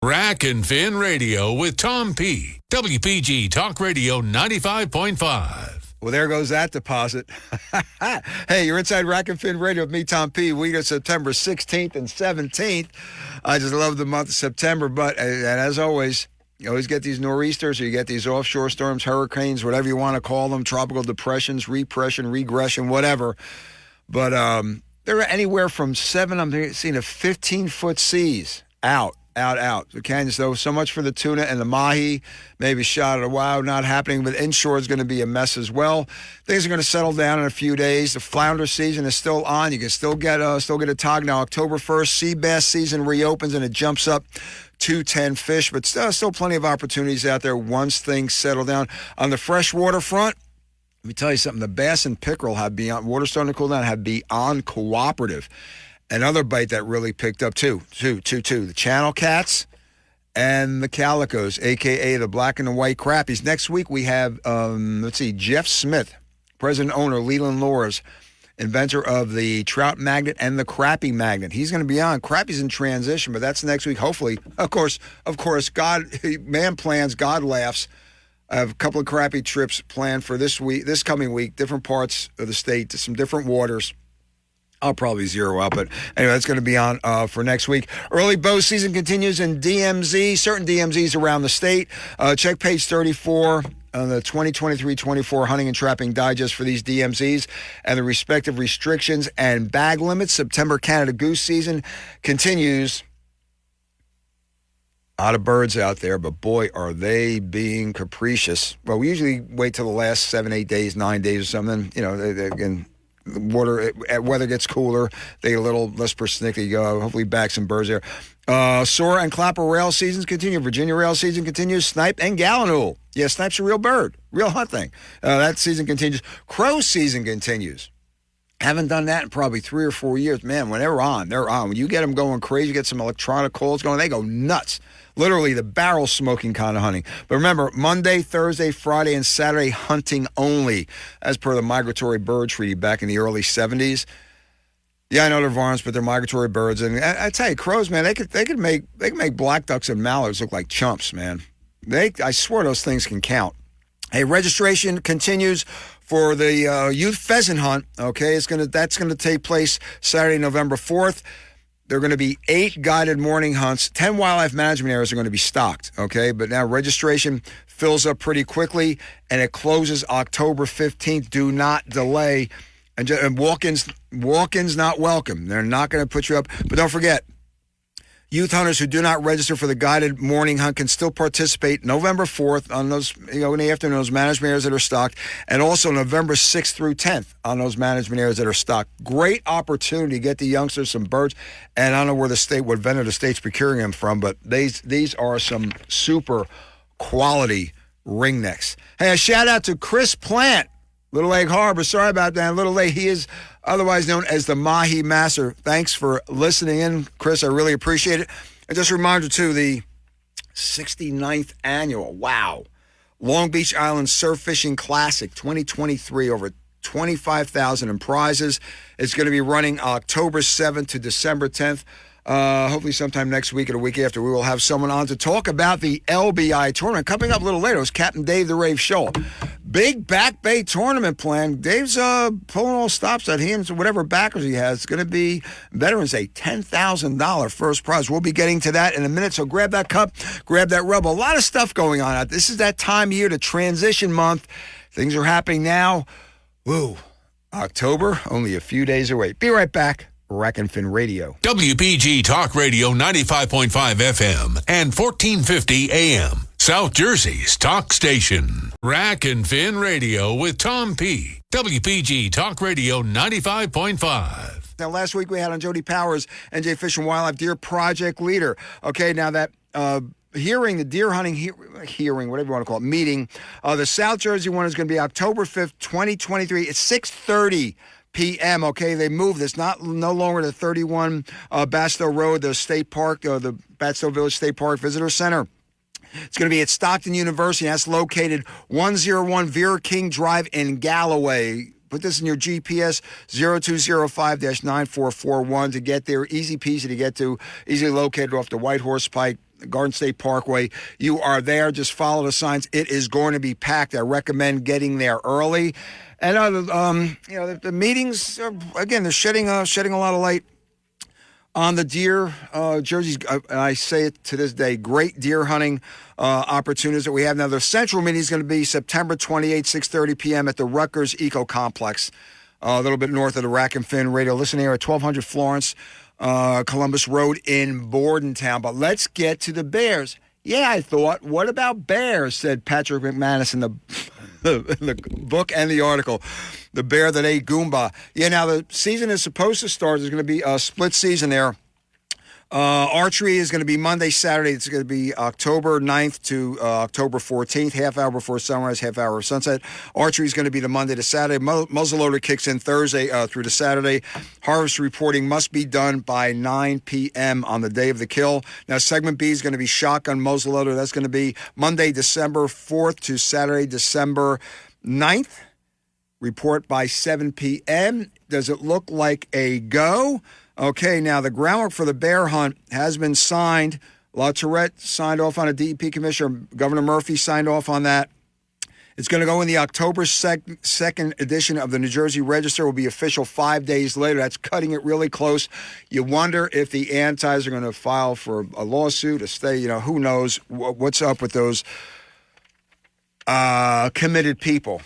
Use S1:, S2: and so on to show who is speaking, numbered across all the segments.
S1: Rack and Fin Radio with Tom P. WPG Talk Radio 95.5.
S2: Well, there goes that deposit. Hey, you're inside Rack and Fin Radio with me, Tom P. Week of September 16th and 17th. I just love the month of September, but and as always, you always get these nor'easters or you get these offshore storms, hurricanes, whatever you want to call them, tropical depressions, repression, regression, whatever. But they're anywhere from 7, I'm seeing a 15-foot seas out. The canyons, though, so much for the tuna and the mahi. Maybe shot at a wow, not happening, but inshore is going to be a mess as well. Things are going to settle down in a few days. The flounder season is still on. You can still get a tog now. October 1st, sea bass season reopens and it jumps up to 10 fish, but still plenty of opportunities out there once things settle down. On the freshwater front, let me tell you something. The bass and pickerel have beyond, water starting to cool down, have beyond cooperative. Another bite that really picked up, two. The channel cats and the calicos, a.k.a. the black and the white crappies. Next week we have, Jeff Smith, president owner, Leland Lures, inventor of the trout magnet and the crappie magnet. He's going to be on. Crappie's in transition, but that's next week, hopefully. Of course, God, man plans, God laughs. I have a couple of crappie trips planned for this coming week, different parts of the state, some different waters. I'll probably zero out, but anyway, that's going to be on for next week. Early bow season continues in DMZ, certain DMZs around the state. Check page 34 on the 2023-24 Hunting and Trapping Digest for these DMZs and the respective restrictions and bag limits. September Canada goose season continues. A lot of birds out there, but boy, are they being capricious. Well, we usually wait till the last 7, 8 days, 9 days or something. You know, they weather gets cooler, they get a little less persnickety. You go, hopefully back some birds there. Sora and clapper rail seasons continue. Virginia rail season continues. Snipe and gallinule. Yeah, snipe's a real bird, real hunt thing. That season continues. Crow season continues. Haven't done that in probably 3 or 4 years. Man, when they're on. When you get them going crazy, you get some electronic calls going, they go nuts. Literally the barrel smoking kind of hunting. But remember, Monday, Thursday, Friday, and Saturday hunting only, as per the Migratory Bird Treaty back in the early 70s. Yeah, I know they're varmints, but they're migratory birds. And I tell you, crows, man, they could make black ducks and mallards look like chumps, man. I swear those things can count. Hey, registration continues for the youth pheasant hunt. Okay, that's gonna take place Saturday, November 4th. There are going to be 8 guided morning hunts. 10 wildlife management areas are going to be stocked, okay? But now registration fills up pretty quickly, and it closes October 15th. Do not delay. And walk-ins not welcome. They're not going to put you up. But don't forget, youth hunters who do not register for the guided morning hunt can still participate November 4th on those, in the afternoon, those management areas that are stocked, and also November 6th through 10th on those management areas that are stocked. Great opportunity to get the youngsters some birds, and I don't know what vendor the state's procuring them from, but these are some super quality ringnecks. Hey, a shout out to Chris Plant, Little Egg Harbor. Sorry about that. Little Lake, he is otherwise known as the Mahi Master. Thanks for listening in, Chris. I really appreciate it. And just a reminder, too, the 69th annual, Long Beach Island Surf Fishing Classic 2023, over 25,000 in prizes. It's going to be running October 7th to December 10th. Hopefully sometime next week or the week after, we will have someone on to talk about the LBI tournament. Coming up a little later is Captain Dave the Rave Scholl. Big Back Bay tournament plan. Dave's pulling all stops at he and whatever backers he has. It's going to be Veterans Day, $10,000 first prize. We'll be getting to that in a minute, so grab that cup, grab that rub. A lot of stuff going on out. This is that time of year, the transition month. Things are happening now. Woo. October, only a few days away. Be right back. Rack and Fin Radio.
S1: WPG Talk Radio 95.5 FM and 1450 AM. South Jersey's talk station. Rack and Fin Radio with Tom P. WPG Talk Radio 95.5.
S2: Now, last week we had on Jody Powers, NJ Fish and Wildlife Deer Project Leader. Okay, now that hearing, the deer hunting hearing, whatever you want to call it, meeting, the South Jersey one is going to be October 5th, 2023. It's 6:30 p.m. Okay, they moved. It's no longer the 31 Bastow Road, the state park, the Bastow Village State Park Visitor Center. It's going to be at Stockton University. That's located 101 Vera King Drive in Galloway. Put this in your GPS, 0205-9441 to get there. Easy peasy to get to. Easily located off the White Horse Pike. Garden State Parkway. You are there. Just follow the signs. It is going to be packed. I recommend getting there early. And the meetings again, they're shedding a lot of light on the deer jerseys. I say it to this day, great deer hunting opportunities that we have now. The central meeting is going to be September 28th, 6:30 p.m. at the Rutgers Eco Complex, a little bit north of the Rack and Fin radio listening area, 1200 Florence, Columbus Road in Bordentown. But let's get to the Bears. Yeah, I thought, what about Bears, said Patrick McManus in the book and the article, The Bear That Ate Goomba. Yeah, now the season is supposed to start. There's going to be a split season there. Archery is going to be Monday, Saturday. It's going to be October 9th to October 14th, half hour before sunrise, half hour of sunset. Archery is going to be the Monday to Saturday. Muzzleloader kicks in Thursday through to Saturday. Harvest reporting must be done by 9 p.m. on the day of the kill. Now, segment B is going to be shotgun muzzleloader. That's going to be Monday, December 4th to Saturday, December 9th. Report by 7 p.m. Does it look like a go? Okay, now the groundwork for the bear hunt has been signed. La Tourette signed off on a DEP commissioner. Governor Murphy signed off on that. It's going to go in the October 2nd edition of the New Jersey Register. It will be official 5 days later. That's cutting it really close. You wonder if the antis are going to file for a lawsuit, a stay. Who knows what's up with those committed people.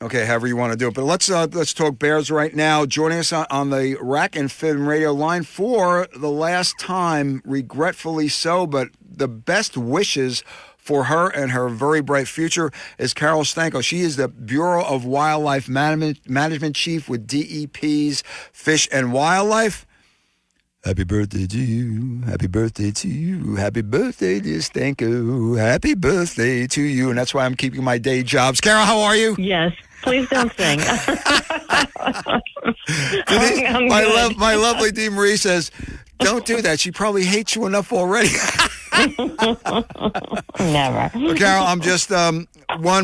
S2: Okay, however you want to do it. But let's talk Bears right now. Joining us on the Rack and Fin radio line for the last time, regretfully so, but the best wishes for her and her very bright future is Carol Stanko. She is the Bureau of Wildlife Management Chief with DEP's Fish and Wildlife. Happy birthday to you. Happy birthday to you. Happy birthday, dear Stanko. Happy birthday to you. And that's why I'm keeping my day jobs. Carol, how are you?
S3: Yes. Please don't sing.
S2: My lovely Dee Marie says, don't do that. She probably hates you enough already.
S3: Never.
S2: Well, Carol, I'm just,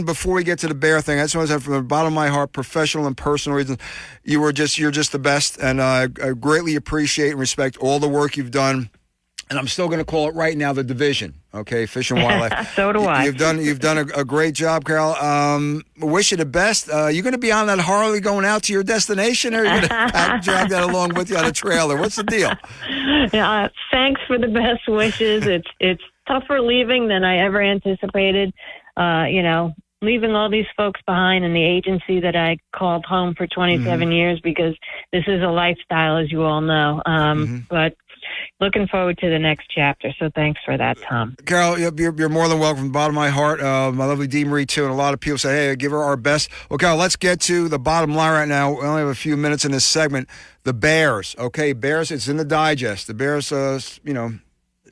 S2: before we get to the bear thing, I just want to say from the bottom of my heart, professional and personal reasons, you're just the best. And I greatly appreciate and respect all the work you've done. And I'm still going to call it right now the division, okay, Fish and Wildlife.
S3: So do I.
S2: You've done a great job, Carol. Wish you the best. You going to be on that Harley going out to your destination, or are you going to drag that along with you on a trailer? What's the deal?
S3: Thanks for the best wishes. It's tougher leaving than I ever anticipated. Leaving all these folks behind in the agency that I called home for 27 years, because this is a lifestyle, as you all know. But looking forward to the next chapter. So thanks for that, Tom.
S2: Carol, you're more than welcome from the bottom of my heart. My lovely Dee Marie, too, and a lot of people say, hey, give her our best. Well, Carol, let's get to the bottom line right now. We only have a few minutes in this segment. The Bears, okay? Bears, it's in the digest. The Bears,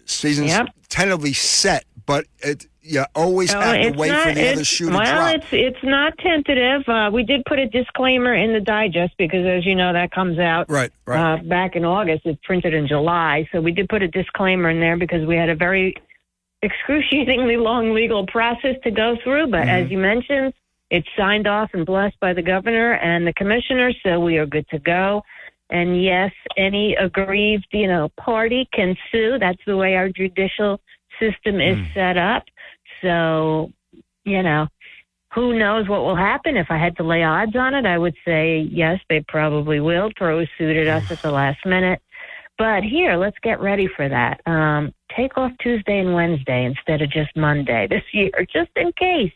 S2: season's tentatively set, but you always have to wait for the other shoe to drop.
S3: Well, it's not tentative. We did put a disclaimer in the digest because, as you know, that comes out
S2: right.
S3: Back in August. It's printed in July. So we did put a disclaimer in there because we had a very excruciatingly long legal process to go through. But as you mentioned, it's signed off and blessed by the governor and the commissioner, so we are good to go. And yes, any aggrieved, party can sue. That's the way our judicial system is set up. So, who knows what will happen. If I had to lay odds on it, I would say, yes, they probably will throw a suit at us at the last minute. But here, let's get ready for that. Take off Tuesday and Wednesday instead of just Monday this year, just in case.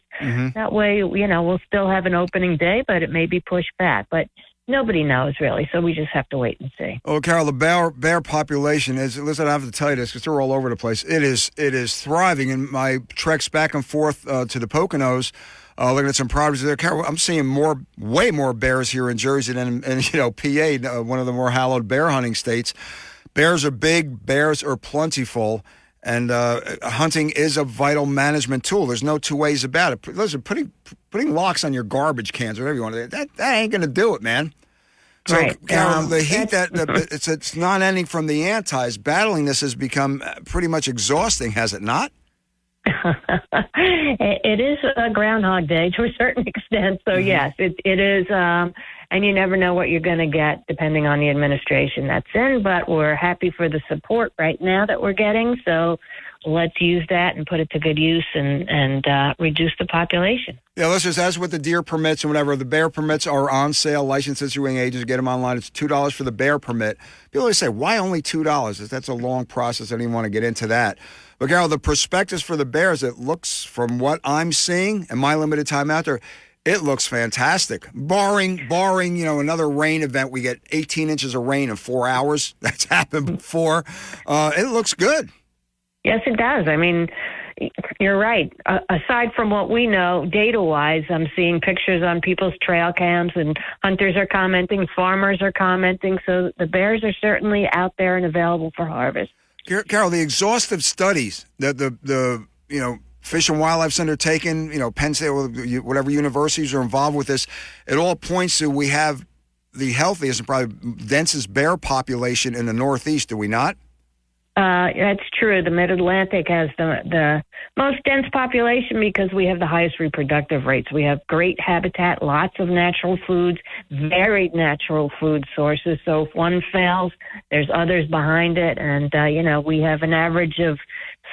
S3: That way, we'll still have an opening day, but it may be pushed back. But nobody knows, really, so we just have to wait and see.
S2: Oh, Carol, the bear population is, listen, I have to tell you this because they're all over the place. It is thriving. In my treks back and forth to the Poconos, looking at some properties there, Carol, I'm seeing way more bears here in Jersey than in PA, one of the more hallowed bear hunting states. Bears are big, bears are plentiful, and hunting is a vital management tool. There's no two ways about it. Listen, putting locks on your garbage cans or whatever you want to do, that ain't going to do it, man. So,
S3: right.
S2: Carol, the heat it's not ending from the antis. Battling this has become pretty much exhausting, has it not?
S3: It is a Groundhog Day to a certain extent. So, yes, it is. And you never know what you're going to get depending on the administration that's in. But we're happy for the support right now that we're getting. So let's use that and put it to good use and reduce the population.
S2: Yeah, listeners, as with the deer permits and whatever, the bear permits are on sale. Licensed issuing agents, get them online. It's $2 for the bear permit. People always say, why only $2? That's a long process. I don't even want to get into that. But, Carol, the prospectus for the bears, it looks, from what I'm seeing in my limited time out there, it looks fantastic. Barring, another rain event, we get 18 inches of rain in 4 hours. That's happened before. It looks good.
S3: Yes, it does. I mean, you're right. Aside from what we know, data-wise, I'm seeing pictures on people's trail cams, and hunters are commenting, farmers are commenting. So the bears are certainly out there and available for harvest.
S2: Carol, the exhaustive studies that the Fish and Wildlife's undertaken, Penn State, whatever universities are involved with this, it all points to we have the healthiest and probably densest bear population in the Northeast, do we not?
S3: That's true. The Mid-Atlantic has the most dense population because we have the highest reproductive rates. We have great habitat, lots of natural foods, varied natural food sources. So if one fails, there's others behind it. And, we have an average of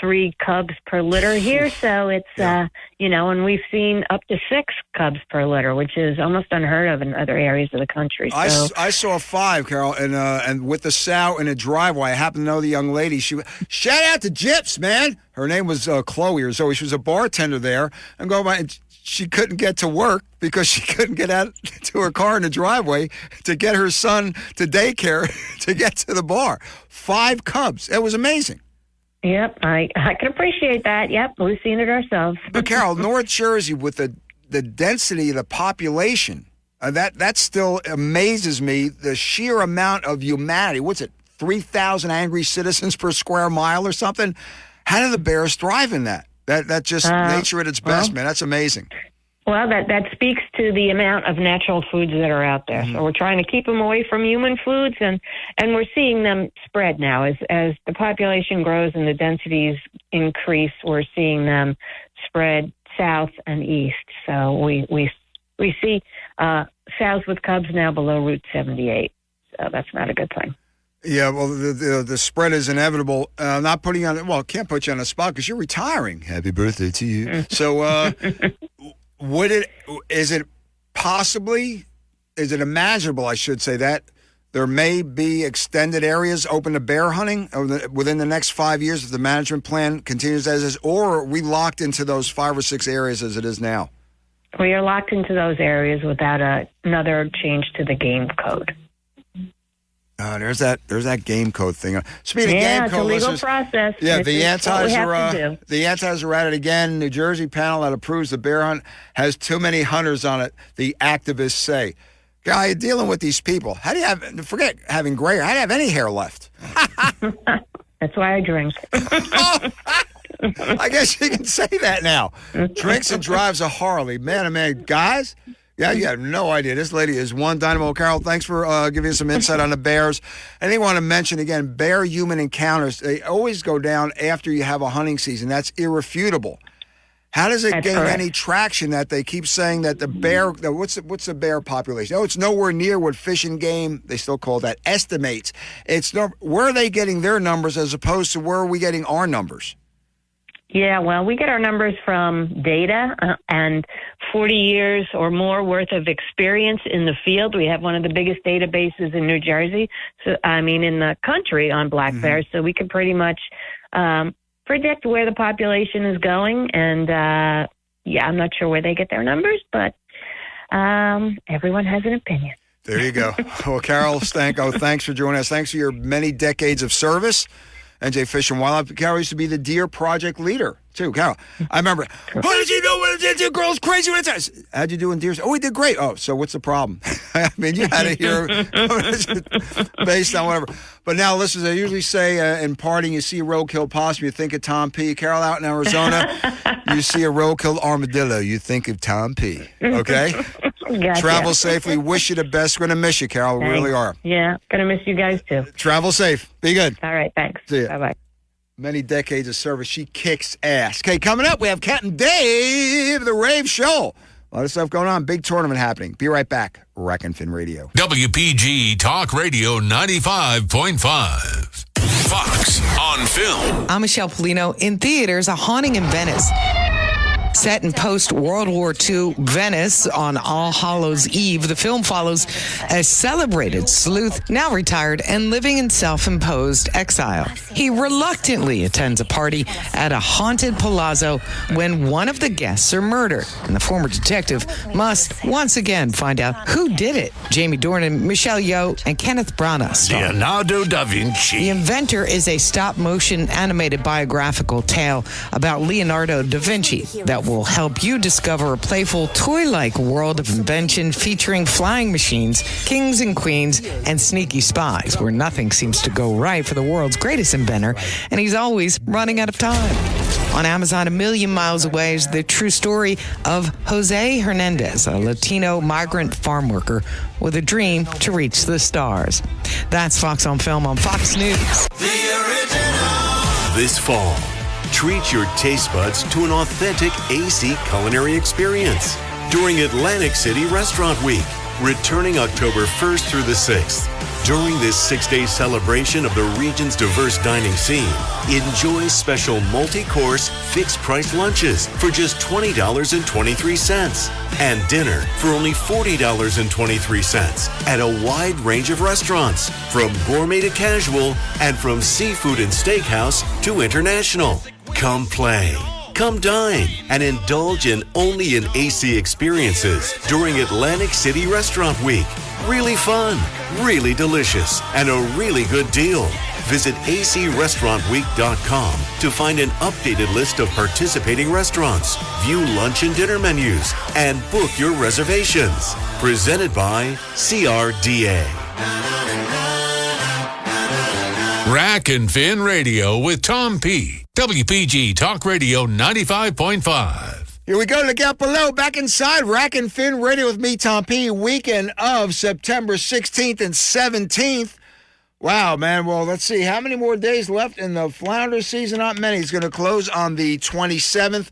S3: 3 cubs per litter here. So it's, and we've seen up to 6 cubs per litter, which is almost unheard of in other areas of the country. So.
S2: I saw 5, Carol, and with the sow in a driveway. I happen to know the young lady. Shout out to Gyps, man. Her name was Chloe or Zoe. She was a bartender there. And she couldn't get to work because she couldn't get out to her car in the driveway to get her son to daycare to get to the bar. 5 cubs. It was amazing.
S3: Yep, I can appreciate that. Yep, we've seen it ourselves.
S2: But, Carol, North Jersey, with the density of the population, that still amazes me, the sheer amount of humanity. What's it, 3,000 angry citizens per square mile or something? How do the bears thrive in that? That just nature at its best, man. That's amazing.
S3: Well, that speaks to the amount of natural foods that are out there. Mm-hmm. So we're trying to keep them away from human foods, and we're seeing them spread now. As the population grows and the densities increase, we're seeing them spread south and east. So we see sows with cubs now below Route 78. So that's not a good thing.
S2: Yeah, well, the spread is inevitable. Not putting you on, can't put you on the spot because you're retiring. Happy birthday to you. Mm. So, is it imaginable, I should say, that there may be extended areas open to bear hunting within the next 5 years if the management plan continues as is, or are we locked into those 5 or 6 areas as it is now?
S3: We are locked into those areas without another change to the game code.
S2: There's that game code thing. Speaking of game code,
S3: it's a legal process.
S2: Yeah, the antis are at it again. New Jersey panel that approves the bear hunt has too many hunters on it, the activists say. Guy, you're dealing with these people. How do you forget having gray hair, how do you have any hair left?
S3: That's why I drink.
S2: I guess you can say that now. Drinks and drives a Harley. Man, oh man, guys. Yeah, you have no idea. This lady is one dynamo. Carol, thanks for giving us some insight on the bears. I think I want to mention, again, bear-human encounters. They always go down after you have a hunting season. That's irrefutable. How does it gain any traction that they keep saying that the bear, what's the bear population? It's nowhere near what Fish and Game, they still call that, estimates. Where are they getting their numbers as opposed to where are we getting our numbers?
S3: Yeah, well, we get our numbers from data and 40 years or more worth of experience in the field. We have one of the biggest databases in New Jersey, in the country on black bears, so we can pretty much predict where the population is going. And, I'm not sure where they get their numbers, but everyone has an opinion.
S2: There you go. Well, Carol Stanko, thanks for joining us. Thanks for your many decades of service. NJ Fish and Wildlife. Carol used to be the Deer Project leader, too. Carol, I remember, how did you know when the girl's crazy? How'd you do in deer? Oh, we did great. Oh, so what's the problem? I mean, you had to hear based on whatever. But now, listen, I usually say in parting, you see a roadkill possum, you think of Tom P. Carol, out in Arizona, you see a roadkill armadillo, you think of Tom P. Okay?
S3: Gotcha.
S2: Travel safely. Wish you the best. We're going to miss you, Carol. We really are.
S3: Yeah, going to miss you guys, too.
S2: Travel safe. Be good.
S3: All right, thanks.
S2: See ya.
S3: Bye-bye.
S2: Many decades of service. She kicks ass. Okay, coming up, we have Captain Dave, the Rave Show. A lot of stuff going on. Big tournament happening. Be right back. Rack and Fin Radio.
S1: WPG Talk Radio 95.5. Fox on Film.
S4: I'm Michelle Polino. In theaters, A Haunting in Venice. Set in post-World War II Venice on All Hallows Eve, the film follows a celebrated sleuth, now retired and living in self-imposed exile. He reluctantly attends a party at a haunted palazzo when one of the guests are murdered, and the former detective must once again find out who did it. Jamie Dornan, Michelle Yeoh, and Kenneth Branagh star.
S5: Leonardo da Vinci.
S4: The Inventor is a stop-motion animated biographical tale about Leonardo da Vinci that will help you discover a playful, toy-like world of invention featuring flying machines, kings and queens, and sneaky spies, where nothing seems to go right for the world's greatest inventor, and he's always running out of time. On Amazon, A Million Miles Away is the true story of Jose Hernandez, a Latino migrant farm worker with a dream to reach the stars. That's Fox on Film on Fox News.
S5: The original. This fall, treat your taste buds to an authentic AC culinary experience during Atlantic City Restaurant Week, returning October 1st through the 6th. During this 6-day celebration of the region's diverse dining scene, enjoy special multi-course, fixed-price lunches for just $20.23 and dinner for only $40.23 at a wide range of restaurants, from gourmet to casual and from seafood and steakhouse to international. Come play, come dine, and indulge in only an AC experiences during Atlantic City Restaurant Week. Really fun, really delicious, and a really good deal. Visit acrestaurantweek.com to find an updated list of participating restaurants, view lunch and dinner menus, and book your reservations. Presented by CRDA.
S1: Rack and Fin Radio with Tom P. WPG Talk Radio 95.5.
S2: Here we go. Look out below. Back inside Rack and Fin Radio with me, Tom P. Weekend of September 16th and 17th. Wow, man. Well, let's see. How many more days left in the Flounder season? Not many. It's going to close on the 27th.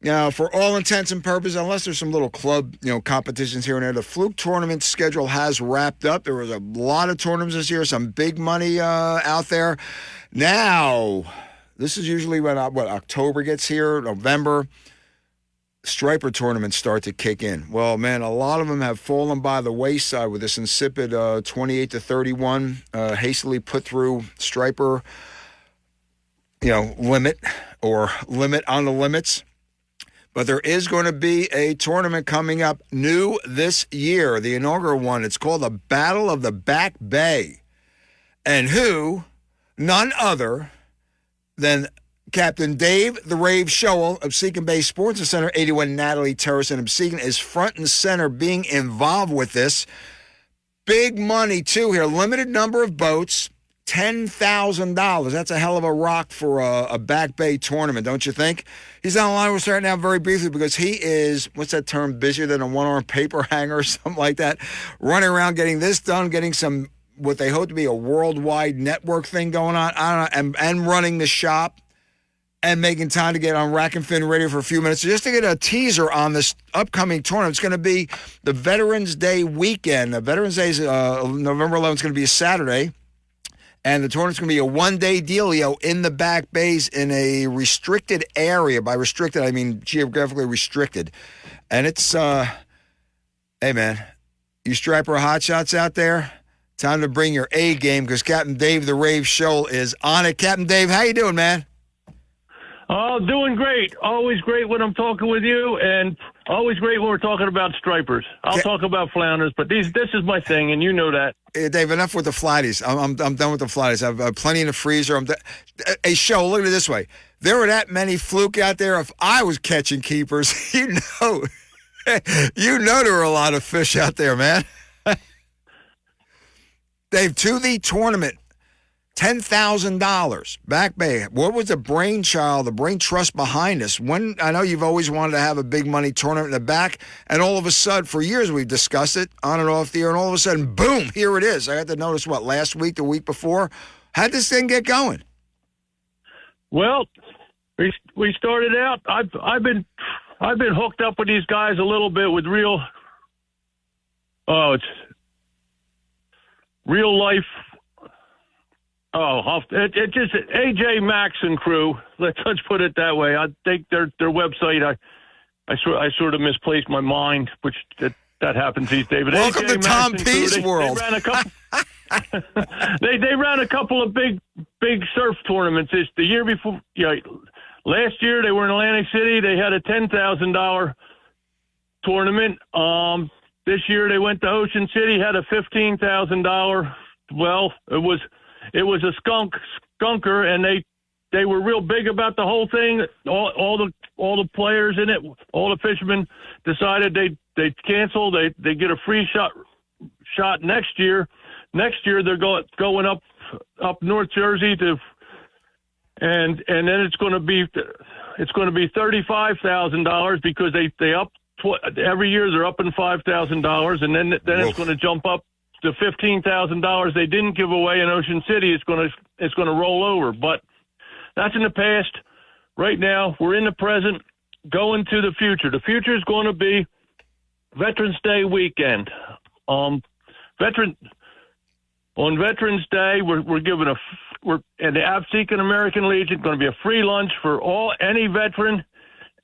S2: Now, for all intents and purposes, unless there's some little club, competitions here and there, the Fluke tournament schedule has wrapped up. There was a lot of tournaments this year, some big money out there. Now, this is usually when October gets here, November. Striper tournaments start to kick in. Well, man, a lot of them have fallen by the wayside with this insipid 28-31 hastily put through striper, limit or limit on the limits. But there is going to be a tournament coming up new this year, the inaugural one. It's called the Battle of the Back Bay. And who? None other than Captain Dave the Rave Shoal of Muskegon Bay Sports Center, 81 Natalie Terrace in Muskegon, is front and center being involved with this. Big money, too, here. Limited number of boats, $10,000. That's a hell of a rock for a Back Bay tournament, don't you think? He's on the line. We'll start now very briefly because he is, what's that term, busier than a one-armed paper hanger or something like that, running around getting this done, getting some, what they hope to be a worldwide network thing going on, I don't know, and running the shop. And making time to get on Rack and Fin Radio for a few minutes. So just to get a teaser on this upcoming tournament, it's going to be the Veterans Day weekend. Veterans Day is November 11th. It's going to be a Saturday. And the tournament's going to be a one-day dealio in the Back Bays in a restricted area. By restricted, I mean geographically restricted. And it's, hey, man, you striper hotshots out there, time to bring your A game because Captain Dave the Rave Shoal is on it. Captain Dave, how you doing, man?
S6: Oh, doing great. Always great when I'm talking with you, and always great when we're talking about stripers. I'll talk about flounders, but this is my thing, and you know that.
S2: Hey, Dave, enough with the flatties. I'm done with the flatties. I've plenty in the freezer. Hey, Show, look at it this way. There were that many fluke out there. If I was catching keepers, you know there were a lot of fish out there, man. Dave, to the tournament. $10,000, Back Bay. What was the brainchild, the brain trust behind this? When I know you've always wanted to have a big money tournament in the back, and all of a sudden, for years we've discussed it on and off the air, and all of a sudden, boom, here it is. I got to notice last week, the week before. How'd this thing get going?
S6: Well, we started out. I've been hooked up with these guys a little bit with it's real life. It just AJ Max and crew. Let's put it that way. I think their website. I sort of misplaced my mind, which that happens these days. But
S2: Welcome
S6: AJ
S2: to
S6: Max
S2: Tom
S6: and
S2: P's
S6: crew,
S2: world.
S6: They ran a couple. they ran a couple of big surf tournaments. The year before, last year they were in Atlantic City. They had a $10,000 tournament. This year they went to Ocean City, had a $15,000. Well, it was a skunker, and they were real big about the whole thing. All the players in it, all the fishermen decided they'd cancel. They get a free shot next year. Next year they're going up North Jersey and then it's going to be $35,000 because they up every year they're upping $5,000, and then it's going to jump up to $15,000 they didn't give away in Ocean City. It's going to roll over, but that's in the past. Right now we're in the present, going to the future. The future is going to be Veterans Day weekend. On Veterans Day, we're giving and the Absecon American Legion going to be a free lunch for any veteran,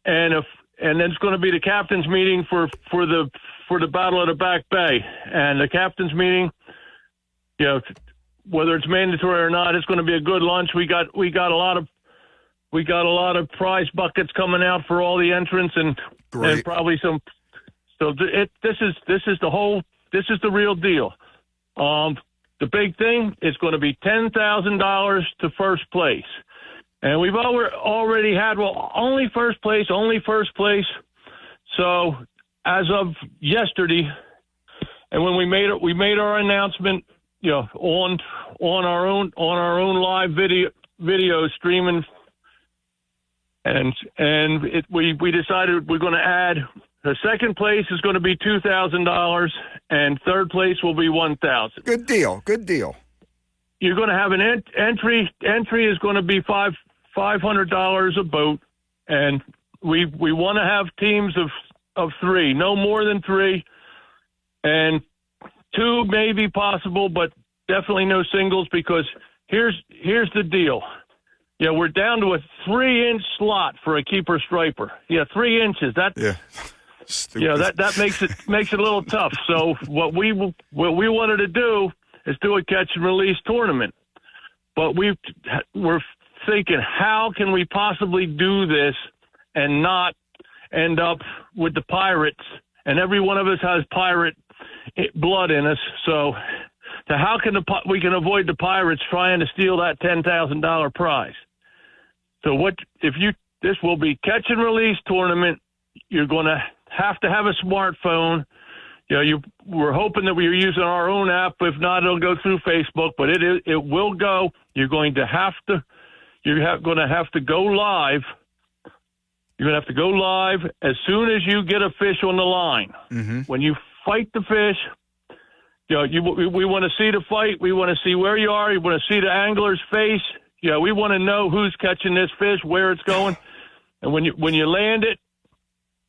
S6: and then it's going to be the captain's meeting for the Battle of the Back Bay. And the captain's meeting, whether it's mandatory or not, it's going to be a good lunch. We got a lot of prize buckets coming out for all the entrants, and probably some. So this is the real deal. The big thing is going to be $10,000 to first place. And we've already had, only first place. So as of yesterday, and when we made our announcement, on our own live video streaming, and we decided we're going to add. The second place is going to be $2,000, and third place will be $1,000.
S2: Good deal.
S6: You're going to have an entry. Entry is going to be $500 a boat, and we want to have teams of three, no more than three, and two may be possible, but definitely no singles, because here's the deal. We're down to a 3-inch slot for a keeper striper. 3 inches. That makes it a little tough. So what we wanted to do is do a catch and release tournament, but we're thinking, how can we possibly do this and not end up with the pirates? And every one of us has pirate blood in us. So how can we can avoid the pirates trying to steal that $10,000 prize? So this will be catch and release tournament. You're going to have a smartphone. We're hoping that we are using our own app. If not, it'll go through Facebook, but it will go. You're going to have to go live. You're going to have to go live as soon as you get a fish on the line. Mm-hmm. When you fight the fish, we want to see the fight. We want to see where you are. We want to see the angler's face. We want to know who's catching this fish, where it's going, and when you land it.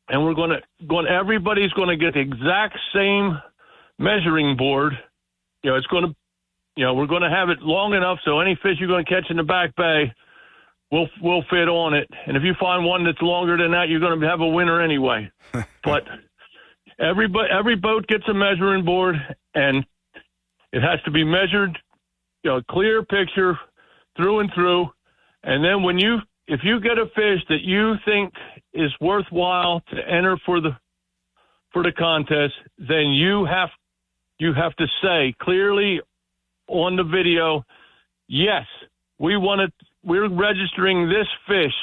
S6: And everybody's going to get the exact same measuring board. It's going to, we're going to have it long enough so any fish you're going to catch in the Back Bay will fit on it. And if you find one that's longer than that, you're going to have a winner anyway. But every boat gets a measuring board, and it has to be measured, clear picture through and through. And then if you get a fish that you think is worthwhile to enter for the contest, then you have to say clearly on the video, yes, we're registering this fish.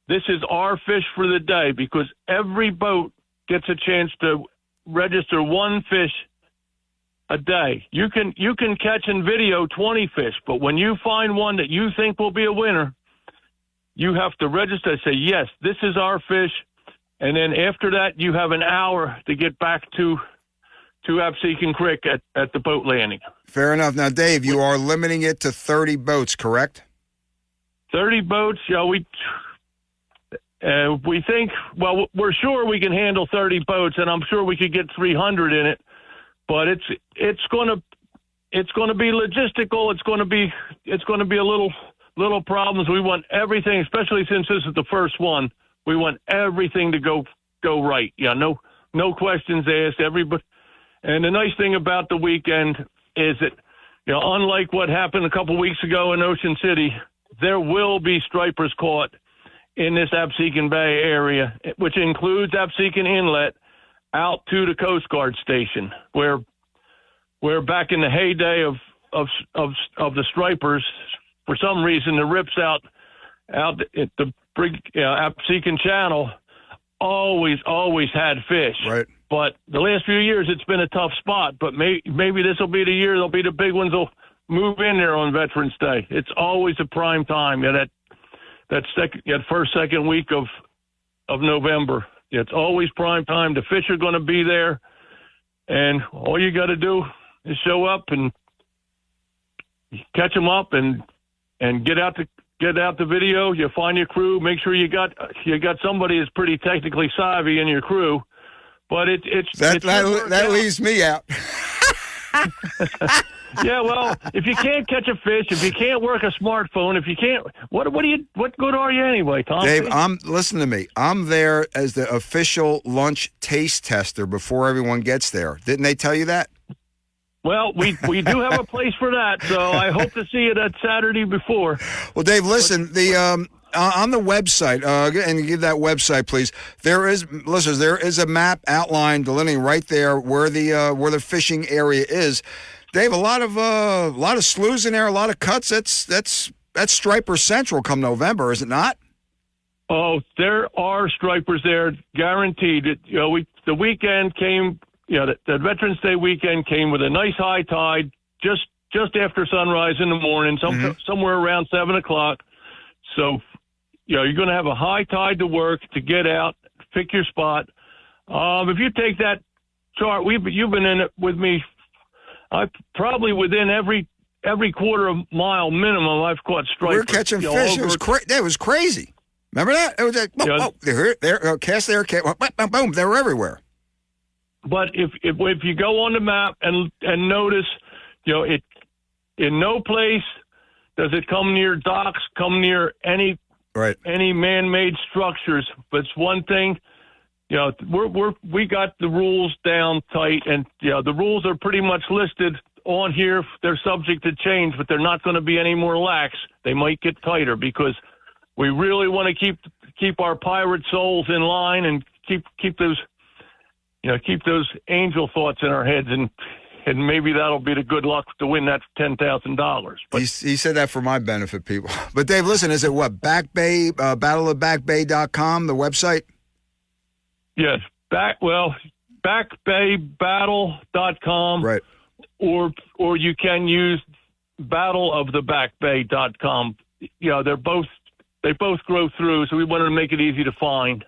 S6: This is our fish for the day, because every boat gets a chance to register one fish a day. You can catch and video 20 fish, but when you find one that you think will be a winner, you have to register and say, yes, this is our fish. And then after that, you have an hour to get back to Absecon Creek at the boat landing.
S2: Fair enough. Now, Dave, you are limiting it to 30 boats, correct?
S6: 30 boats. We think, we're sure we can handle 30 boats, and I'm sure we could get 300 in it. But it's going it's going to be logistical. It's going to be a little problems. We want everything, especially since this is the first one. We want everything to go right. Yeah, no questions asked. Everybody. And the nice thing about the weekend is that, unlike what happened a couple weeks ago in Ocean City, there will be stripers caught in this Absecon Bay area, which includes Absecon Inlet out to the Coast Guard station, where back in the heyday of the stripers, for some reason the rips out at the Absecon Channel always had fish.
S2: Right.
S6: But the last few years, it's been a tough spot. But maybe this will be the year. There'll be the big ones will move in there on Veterans Day. It's always a prime time. That second week of November. It's always prime time. The fish are going to be there, and all you got to do is show up and catch them up and get out the video. You find your crew. Make sure you got somebody that's pretty technically savvy in your crew. But
S2: that leaves me out.
S6: Yeah, well, if you can't catch a fish, if you can't work a smartphone, if you can't, what good are you anyway, Tom?
S2: Dave, listen to me. I'm there as the official lunch taste tester before everyone gets there. Didn't they tell you that?
S6: Well, we do have a place for that, so I hope to see you that Saturday before.
S2: Well, Dave, listen, on the website, and give that website, please. There is a map outlined, delineating right there where the fishing area is. Dave, a lot of sloughs in there, a lot of cuts. That's Striper Central come November, is it not?
S6: Oh, there are stripers there, guaranteed. The weekend came. The Veterans Day weekend came with a nice high tide just after sunrise in the morning, somewhere around 7 o'clock. So, you're going to have a high tide to work to get out, pick your spot. If you take that chart, you've been in it with me. I probably within every quarter of mile minimum, I've caught stripers.
S2: We were catching fish. It was crazy. Remember that? It was like, they're here, cast there, boom, boom, they were everywhere.
S6: But if you go on the map and notice, it in no place does it come near docks, come near any man-made structures. But it's one thing, we got the rules down tight, and the rules are pretty much listed on here. They're subject to change, but they're not going to be any more lax. They might get tighter because we really want to keep our pirate souls in line and keep those. Keep those angel thoughts in our heads, and maybe that'll be the good luck to win that $10,000. But
S2: he said that for my benefit, people. But Dave, listen, is it what, Back Bay, battleofbackbay.com, the website?
S6: Yes, backbaybattle.com.
S2: Right.
S6: Or you can use battleofthebackbay.com. They both grow through, so we wanted to make it easy to find.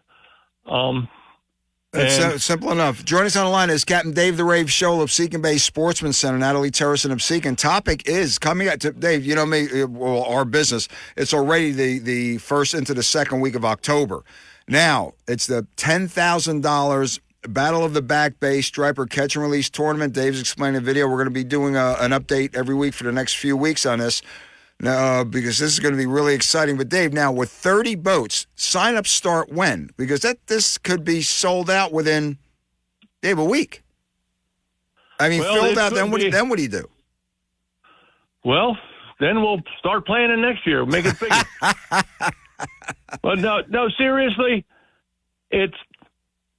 S2: It's simple enough. Joining us on the line is Captain Dave the Rave Scholl of Absecon Bay Sportsman Center, Natalie Terrace and Absecon. Topic is coming up to Dave. You know me, our business. It's already the first into the second week of October. Now it's the $10,000 Battle of the Back Bay Striper Catch and Release Tournament. Dave's explaining the video. We're going to be doing an update every week for the next few weeks on this. Because this is going to be really exciting. But Dave, now with 30 boats, sign-ups start when? Because this could be sold out within, Dave, a week. I mean, filled out. Then what do you do?
S6: Well, then we'll start playing it next year. Make it bigger. But no, seriously,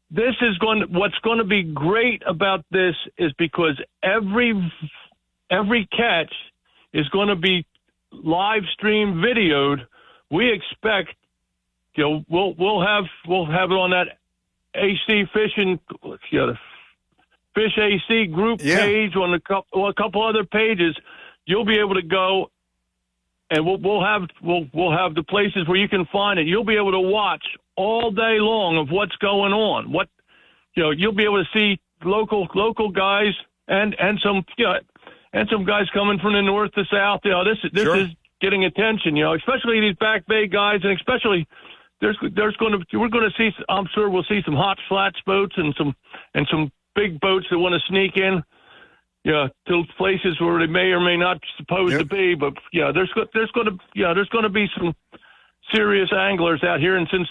S6: what's going to be great about this is because every catch is going to be live stream videoed. We expect, we'll have it on that AC Fishing, Fish AC group page on a couple other pages. You'll be able to go, and we'll have the places where you can find it. You'll be able to watch all day long of what's going on. You'll be able to see local guys and some guys coming from the north to south. This is getting attention. Especially these Back Bay guys, and especially we're going to see. I'm sure we'll see some hot flats boats and some big boats that want to sneak in. to places where they may or may not supposed to be. But there's going to be some serious anglers out here, and since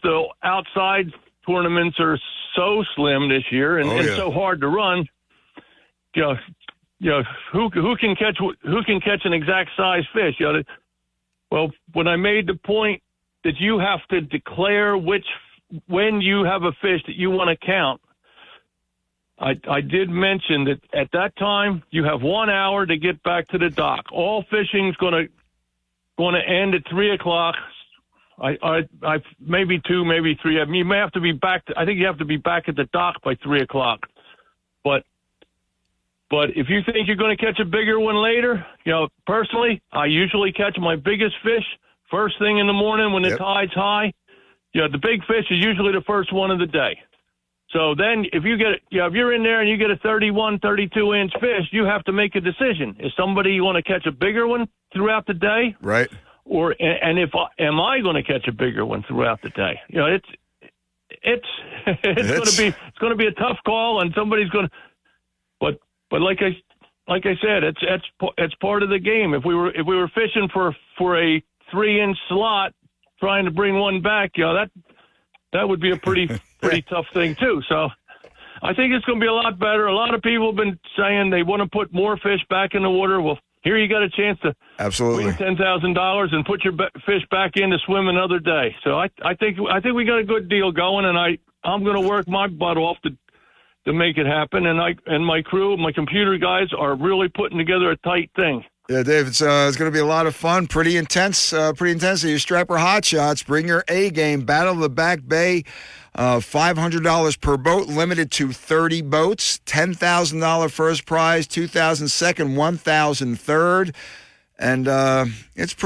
S6: the outside tournaments are so slim this year and so hard to run, who can catch an exact size fish? Well, when I made the point that you have to declare when you have a fish that you want to count, I did mention that at that time you have 1 hour to get back to the dock. All fishing's going to end at 3:00. I maybe 2, maybe 3. I mean, you may have to be back. I think you have to be back at the dock by 3:00. But if you think you're going to catch a bigger one later, personally, I usually catch my biggest fish first thing in the morning when the tide's high. The big fish is usually the first one of the day. So then if you're in there and you get a 31, 32-inch fish, you have to make a decision. Is somebody you want to catch a bigger one throughout the day?
S2: Right.
S6: Am I going to catch a bigger one throughout the day? It's going to be a tough call, and somebody's going to. But like I said, it's part of the game. If we were fishing for a 3-inch slot, trying to bring one back, that would be a pretty tough thing too. So I think it's going to be a lot better. A lot of people have been saying they want to put more fish back in the water. Well, here you got a chance to win $10,000 and put your fish back in to swim another day. So I think we got a good deal going, and I'm going to work my butt off to make it happen. And my crew, my computer guys, are really putting together a tight thing.
S2: Yeah, Dave, it's going to be a lot of fun. Pretty intense. So your Strapper Hot Shots. Bring your A game. Battle of the Back Bay. $500 per boat, limited to 30 boats. $10,000 first prize, $2,000 second, $1,000 third, and it's a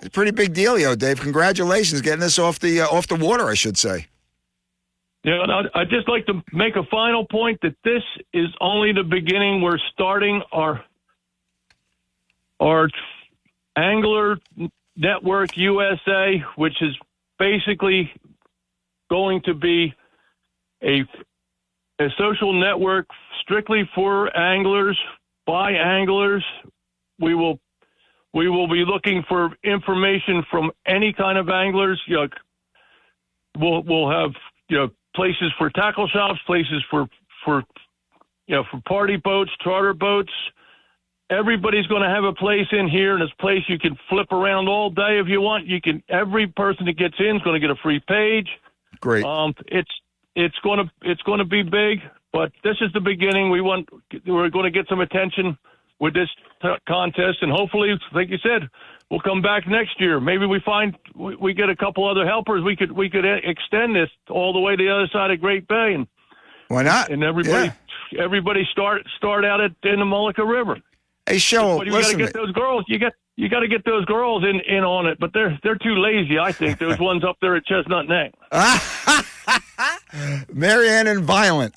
S2: pretty big deal, Dave. Congratulations, getting this off the water, I should say.
S6: Yeah, I'd just like to make a final point that this is only the beginning. We're starting our Angler Network USA, which is basically going to be a social network strictly for anglers, by anglers. We will be looking for information from any kind of anglers. We'll have places for tackle shops, places for party boats, charter boats. Everybody's going to have a place in here, and it's a place you can flip around all day if you want. Every person that gets in is going to get a free page.
S2: Great.
S6: It's going to be big, but this is the beginning. We're going to get some attention with this contest, and hopefully, like you said, we'll come back next year. Maybe we get a couple other helpers. We could extend this all the way to the other side of Great Bay, and
S2: why not?
S6: And everybody start out in the Mullica River.
S2: Hey, Cheryl,
S6: you got to get those girls. You got to get those girls in on it, but they're too lazy. I think those ones up there at Chestnut Neck.
S2: Marianne and Violet.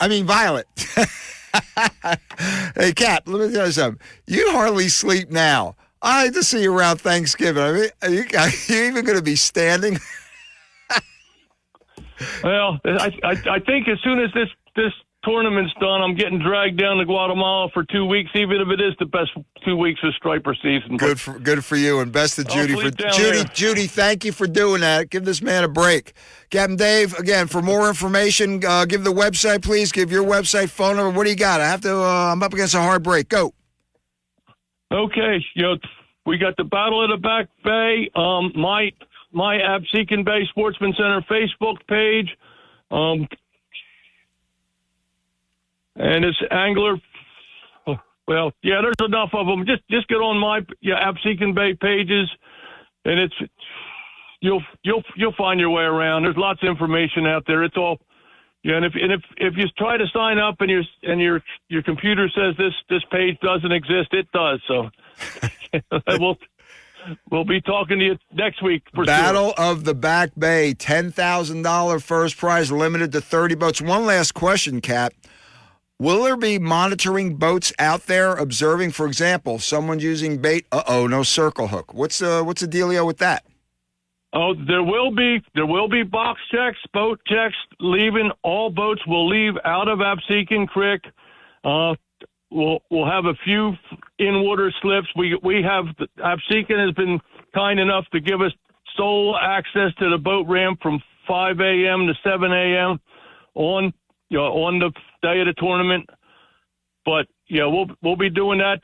S2: Hey, Cap, let me tell you something. You hardly sleep now. I like to see you around Thanksgiving. I mean, are you even going to be standing?
S6: Well, I think as soon as this tournament's done, I'm getting dragged down to Guatemala for 2 weeks, even if it is the best 2 weeks of striper season.
S2: Good for you, and best to Judy. Judy, thank you for doing that. Give this man a break. Captain Dave, again, for more information, give the website, please. Give your website, phone number. What do you got? I'm up against a hard break. Go.
S6: Okay, we got the Battle of the Back Bay. My Absecon Bay Sportsman Center Facebook page. And it's angler. Well, yeah, there's enough of them. Just get on my Absecon Bay pages, and you'll find your way around. There's lots of information out there. It's all, and if you try to sign up and your computer says this page doesn't exist, it does. So we'll be talking to you next week.
S2: Battle of the Back Bay, $10,000 first prize, limited to 30 boats. One last question, Cap. Will there be monitoring boats out there observing, for example, someone's using bait? No circle hook. What's the dealio with that?
S6: Oh, there will be box checks, boat checks. All boats will leave out of Absecon Creek. we'll have a few in-water slips. We have Absecon has been kind enough to give us sole access to the boat ramp from 5 a.m. to 7 a.m. on the day of the tournament. But yeah, we'll be doing that.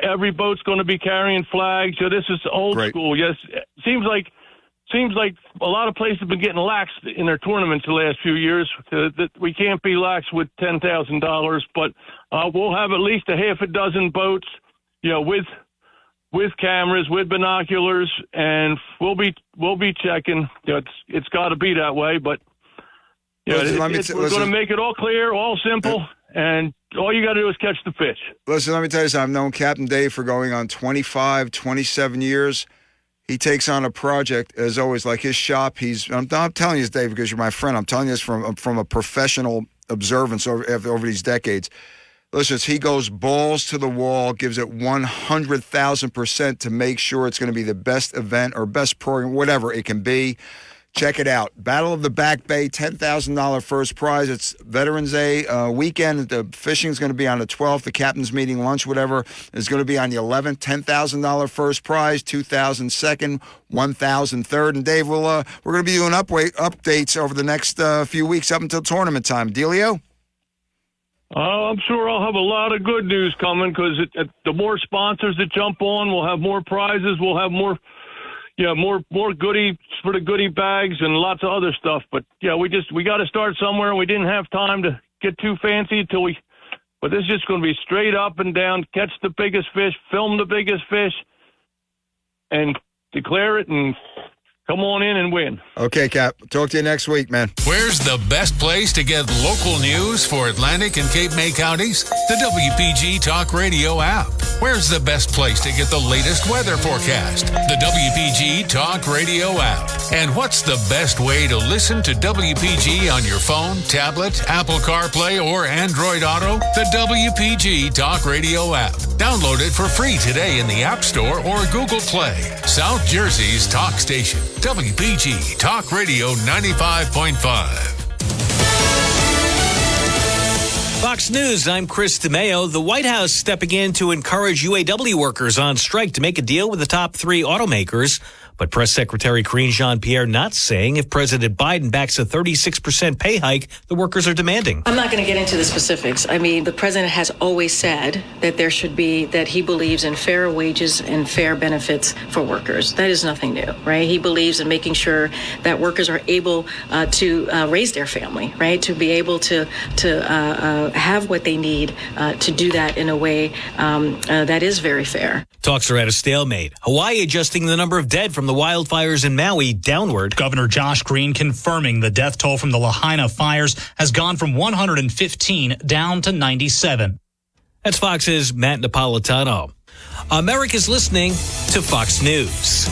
S6: Every boat's going to be carrying flags. So this is old school. Yes, seems like a lot of places have been getting lax in their tournaments the last few years. That we can't be lax with $10,000, but we'll have at least a half a dozen boats, with cameras, with binoculars, and we'll be checking. It's got to be that way, but we're going to make it all clear, all simple, and all you got to do is catch the fish.
S2: Listen, let me tell you something. I've known Captain Dave for going on 25, 27 years. He takes on a project, as always, like his shop. I'm telling you this, Dave, because you're my friend. I'm telling you this from a professional observance over these decades. Listen, he goes balls to the wall, gives it 100,000% to make sure it's going to be the best event or best program, whatever it can be. Check it out. Battle of the Back Bay, $10,000 first prize. It's Veterans Day weekend. The fishing is going to be on the 12th. The captain's meeting, lunch, whatever, is going to be on the 11th. $10,000 first prize, $2,000 second, $1,000 third. And Dave, we're going to be doing updates over the next few weeks up until tournament time. Dealio?
S6: I'm sure I'll have a lot of good news coming because the more sponsors that jump on, we'll have more prizes. We'll have more goodies for the goodie bags and lots of other stuff. But yeah, we got to start somewhere. We didn't have time to get too fancy but this is just going to be straight up and down, catch the biggest fish, film the biggest fish, and declare it and come on in and win.
S2: Okay, Cap. Talk to you next week, man.
S1: Where's the best place to get local news for Atlantic and Cape May counties? The WPG Talk Radio app. Where's the best place to get the latest weather forecast? The WPG Talk Radio app. And what's the best way to listen to WPG on your phone, tablet, Apple CarPlay, or Android Auto? The WPG Talk Radio app. Download it for free today in the App Store or Google Play. South Jersey's talk station. WPG Talk Radio 95.5.
S7: Fox News, I'm Chris DeMeo. The White House stepping in to encourage UAW workers on strike to make a deal with the top three automakers. But Press Secretary Karine Jean-Pierre not saying if President Biden backs a 36% pay hike the workers are demanding.
S8: I'm not going to get into the specifics. I mean, the president has always said that that he believes in fair wages and fair benefits for workers. That is nothing new, right? He believes in making sure that workers are able to raise their family, right? To be able to have what they need to do that in a way that is very fair.
S7: Talks are at a stalemate. Hawaii adjusting the number of dead from the wildfires in Maui downward.
S9: Governor Josh Green confirming the death toll from the Lahaina fires has gone from 115 down to 97.
S7: That's Fox's Matt Napolitano. America's listening to Fox News.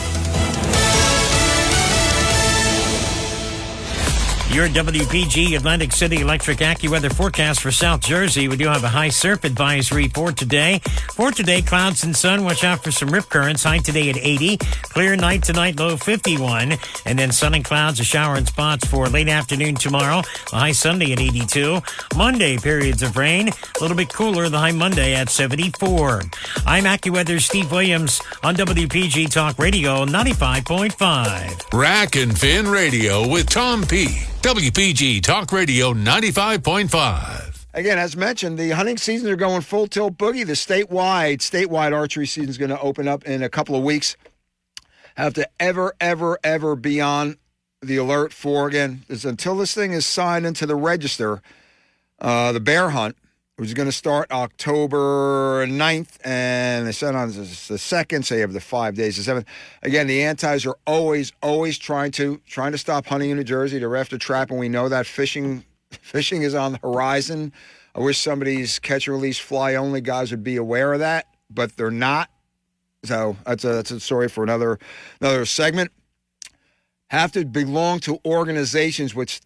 S10: Your WPG Atlantic City Electric AccuWeather forecast for South Jersey. We do have a high surf advisory for today. For today, clouds and sun. Watch out for some rip currents. High today at 80. Clear night tonight, low 51. And then sun and clouds, a shower in spots for late afternoon tomorrow. The high Sunday at 82. Monday, periods of rain. A little bit cooler, the high Monday at 74. I'm AccuWeather's Steve Williams on WPG Talk Radio 95.5.
S1: Rack and Fin Radio with Tom P. WPG Talk Radio 95.5.
S2: Again, as mentioned, the hunting seasons are going full tilt boogie. The statewide archery season is going to open up in a couple of weeks. Have to ever be on the alert for, again, is until this thing is signed into the register, the bear hunt, which is going to start October 9th, and they said on the 2nd, so you have the 5 days, the 7th. Again, the antis are always trying to stop hunting in New Jersey. They're after trapping. We know that fishing is on the horizon. I wish some of these catch and release fly only guys would be aware of that, but they're not. So that's a story for another segment. Have to belong to organizations which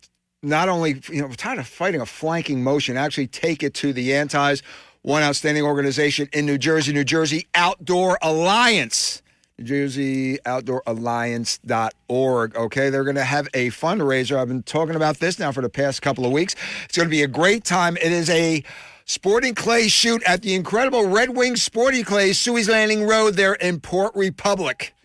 S2: not only, tired of fighting a flanking motion, actually take it to the antis. One outstanding organization in New Jersey Outdoor Alliance. NewJerseyOutdoorAlliance.org. Okay, they're going to have a fundraiser. I've been talking about this now for the past couple of weeks. It's going to be a great time. It is a Sporting Clay shoot at the incredible Red Wing Sporting Clay, Suey's Landing Road there in Port Republic.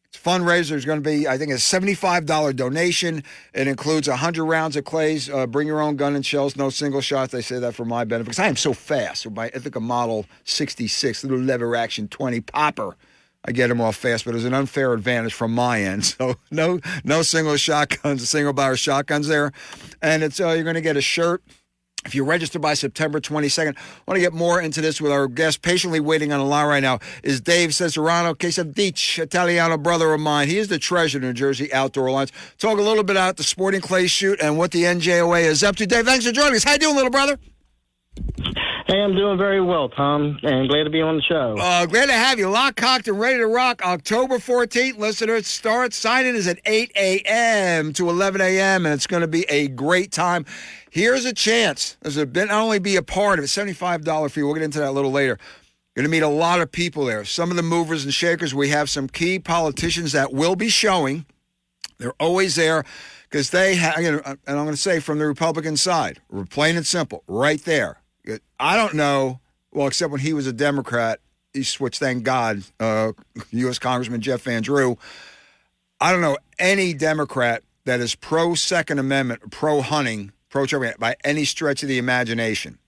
S2: It's fundraiser. There's going to be, I think, a $75 donation. It includes 100 rounds of clays. Bring your own gun and shells, no single shots. They say that for my benefit because I am so fast. I think a Model 66, little lever action 20 popper. I get them off fast, but there's an unfair advantage from my end. So no single shotguns, single barrel shotguns there. And it's you're going to get a shirt. If you register by September 22nd, I want to get more into this with our guest patiently waiting on the line right now is Dave Cesarano, Quesadic, Italiano brother of mine. He is the treasurer of New Jersey Outdoor Alliance. Talk a little bit about the Sporting Clay shoot and what the NJOA is up to. Dave, thanks for joining us. How you doing, little brother?
S11: Hey, I'm doing very well, Tom, and glad to be on the show.
S2: Glad to have you. Lock, cocked, and ready to rock. October 14th, listeners, start. Sign-in is at 8 a.m. to 11 a.m., and it's going to be a great time. Here's a chance. There's not only be a part of it, $75 fee. We'll get into that a little later. Going to meet a lot of people there. Some of the movers and shakers. We have some key politicians that will be showing. They're always there because they have, and I'm going to say from the Republican side, plain and simple, right there. I don't know, well, except when he was a Democrat, he switched, thank God, U.S. Congressman Jeff Van Drew. I don't know any Democrat that is pro-Second Amendment, pro-hunting, pro-choking by any stretch of the imagination.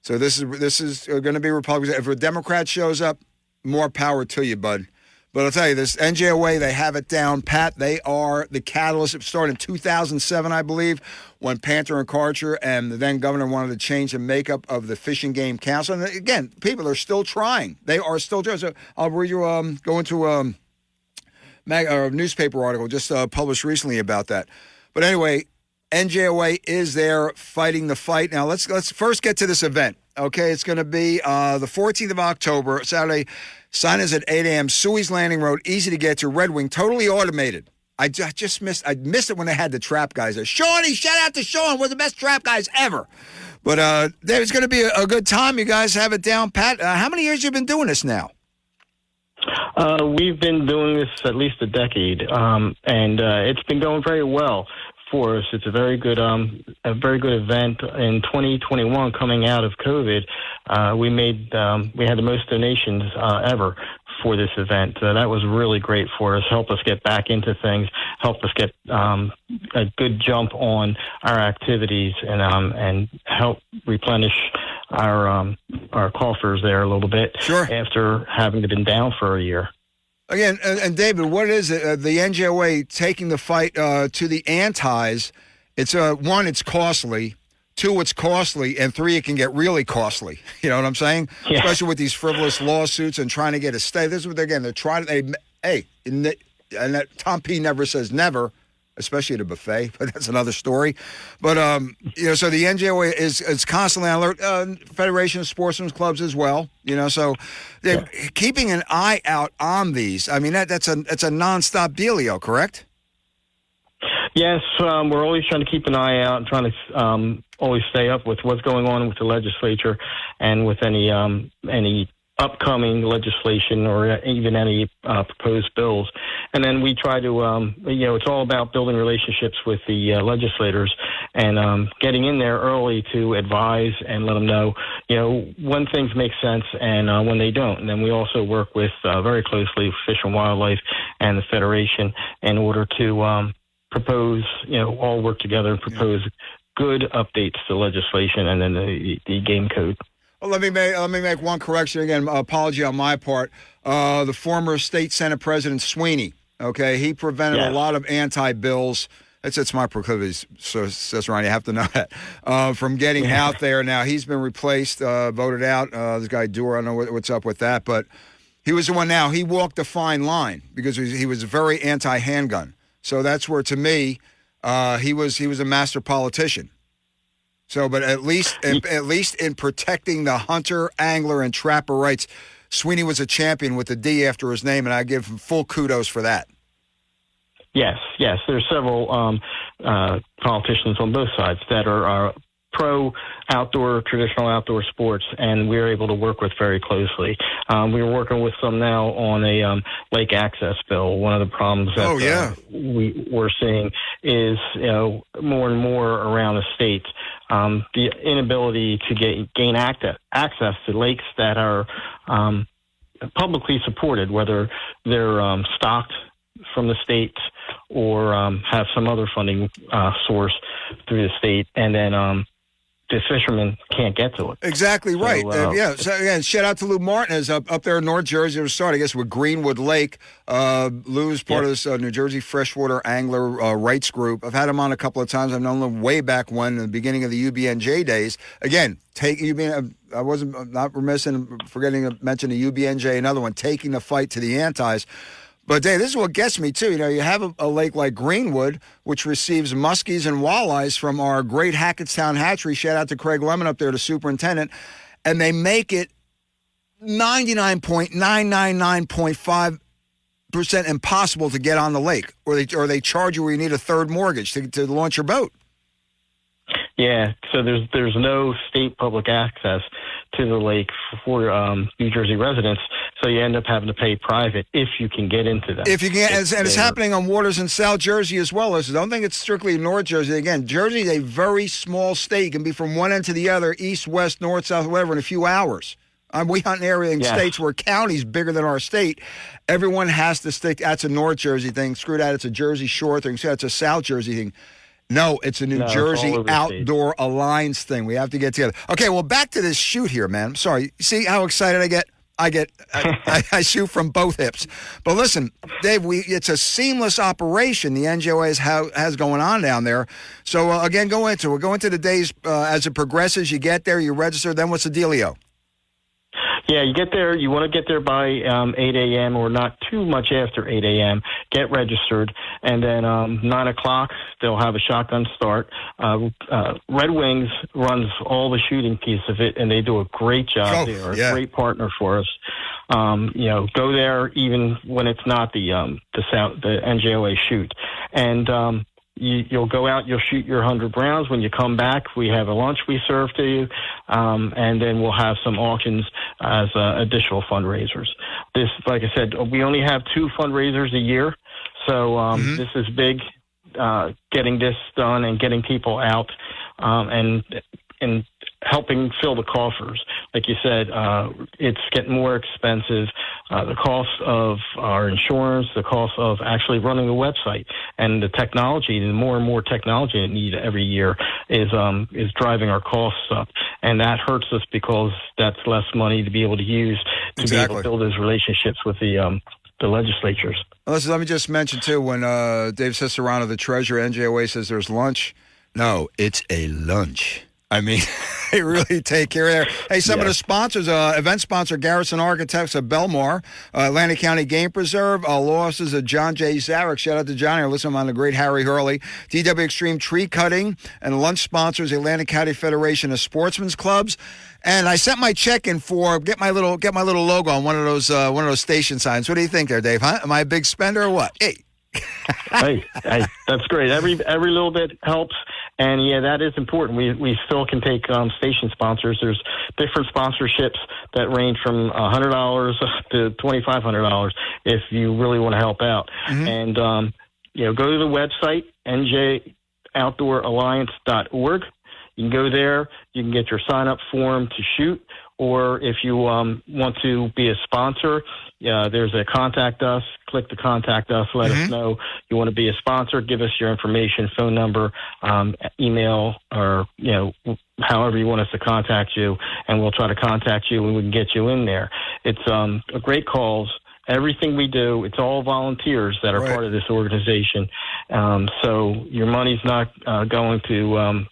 S2: So this is going to be Republicans. If a Democrat shows up, more power to you, bud. But I'll tell you, this NJOA, they have it down pat. They are the catalyst. It started in 2007, I believe, when Panther and Karcher and the then governor wanted to change the makeup of the Fish and Game Council. And again, people are still trying. They are still trying. So I'll read you, go into a newspaper article just published recently about that. But anyway, NJOA is there fighting the fight. Now, let's first get to this event. Okay, it's going to be the 14th of October, Saturday. Sign is at 8 a.m. Suey's Landing Road, easy to get to. Red Wing, totally automated. I missed it when they had the trap guys there. Shawnee, shout out to Sean. We're the best trap guys ever. But it's going to be a good time. You guys have it down pat. How many years have you been doing this now?
S11: We've been doing this at least a decade, and it's been going very well for us. It's a very good event. In 2021, coming out of COVID, we had the most donations ever for this event. That was really great for us. Helped us get back into things. Helped us get a good jump on our activities, and help replenish our coffers there a little bit.
S2: Sure.
S11: After having been down for a year.
S2: Again, and David, what is it? The NJOA taking the fight to the antis. It's one, it's costly. Two, it's costly, and three, it can get really costly. You know what I'm saying? Yeah. Especially with these frivolous lawsuits and trying to get a stay. This is what they're trying. And Tom P. never says never, especially at a buffet, but that's another story. But so the NJOA is constantly on alert. Federation of Sportsmen's Clubs as well. So they're keeping an eye out on these. I mean, that's a nonstop dealio, correct?
S11: Yes, we're always trying to keep an eye out and trying to always stay up with what's going on with the legislature and with any upcoming legislation or even any proposed bills. And then we try to, it's all about building relationships with the legislators and getting in there early to advise and let them know, when things make sense and when they don't. And then we also work with very closely Fish and Wildlife and the Federation in order to propose, all work together and propose good updates to legislation and then the game code.
S2: Well, let me make one correction again. Apology on my part. The former state Senate President Sweeney. Okay, he prevented a lot of anti-bills. It's my proclivities, so that's right. You have to know that from getting out there. Now he's been replaced, voted out. This guy Doer, I don't know what's up with that, but he was the one. Now he walked a fine line because he was very anti-handgun. So that's where, to me, he was a master politician. So, but at least in protecting the hunter, angler, and trapper rights, Sweeney was a champion with the D after his name, and I give him full kudos for that.
S11: Yes. There's several politicians on both sides that are traditional outdoor sports, and we're able to work with very closely. We're working with some now on a lake access bill. One of the problems that we're seeing is, more and more around the states, the inability to gain access to lakes that are publicly supported, whether they're stocked from the state or have some other funding source through the state, and then the fishermen can't get to it.
S2: Exactly right. So again, shout out to Lou Martinez up there in North Jersey to start, I guess, with Greenwood Lake. Lou's part of this New Jersey Freshwater Angler Rights Group. I've had him on a couple of times. I've known him way back when, in the beginning of the UBNJ days. Again, I wasn't not remiss in forgetting to mention the UBNJ, another one, taking the fight to the antis. But, Dave, this is what gets me, too. You have a lake like Greenwood, which receives muskies and walleyes from our great Hackettstown hatchery. Shout out to Craig Lemon up there, the superintendent. And they make it 99.999.5% impossible to get on the lake. Or they charge you where you need a third mortgage to launch your boat.
S11: Yeah, so there's no state public access to the lake for New Jersey residents, so you end up having to pay private if you can get into that.
S2: If you can, and it's happening on waters in South Jersey as well. So don't think it's strictly North Jersey. Again, Jersey is a very small state. You can be from one end to the other, east, west, north, south, whatever, in a few hours. We hunt an area in states where counties bigger than our state. Everyone has to stick. That's a North Jersey thing. Screw that. It's a Jersey Shore thing. So that's a South Jersey thing. No, it's a New Jersey Outdoor Alliance thing. We have to get together. Okay, well, back to this shoot here, man. I'm sorry. See how excited I get? I shoot from both hips. But listen, Dave, it's a seamless operation the NJOA has going on down there. So, again, we'll go into the days as it progresses. You get there, you register, then what's the dealio?
S11: Yeah, you get there. You want to get there by 8 a.m. or not too much after 8 a.m. Get registered, and then 9 o'clock they'll have a shotgun start. Red Wings runs all the shooting piece of it, and they do a great job. They are a great partner for us. Go there even when it's not the NJOA shoot, and You'll go out, you'll shoot your 100 rounds. When you come back, we have a lunch we serve to you, and then we'll have some auctions as additional fundraisers. This, like I said, we only have 2 fundraisers a year, so this is big, getting this done and getting people out and helping fill the coffers. Like you said, it's getting more expensive. The cost of our insurance, the cost of actually running the website, and the technology, the more and more technology we need every year is driving our costs up. And that hurts us because that's less money to be able to use to be able to build those relationships with the legislatures.
S2: Listen, let me just mention, too, when Dave Cicerano, the treasurer, NJOA, says there's lunch, no, it's a lunch. I mean, they really take care of there. Hey, some of the sponsors, event sponsor Garrison Architects of Belmar, Atlantic County Game Preserve, law offices of John J. Zarek. Shout out to Johnny. I listen on the great Harry Hurley. DW Extreme Tree Cutting, and lunch sponsors Atlantic County Federation of Sportsmen's Clubs. And I sent my check in for get my little logo on one of those station signs. What do you think there, Dave? Huh? Am I a big spender or what? Hey.
S11: hey, that's great. Every little bit helps, and yeah, that is important. We still can take station sponsors. There's different sponsorships that range from $100 to $2,500 if you really want to help out. And go to the website njoutdooralliance.org. You can go there. You can get your sign-up form to shoot, or if you want to be a sponsor, there's a contact us. Click the contact us. Let us know you want to be a sponsor. Give us your information, phone number, email, or however you want us to contact you, and we'll try to contact you and we can get you in there. It's a great cause. Everything we do, it's all volunteers that are part of this organization. So your money's not going to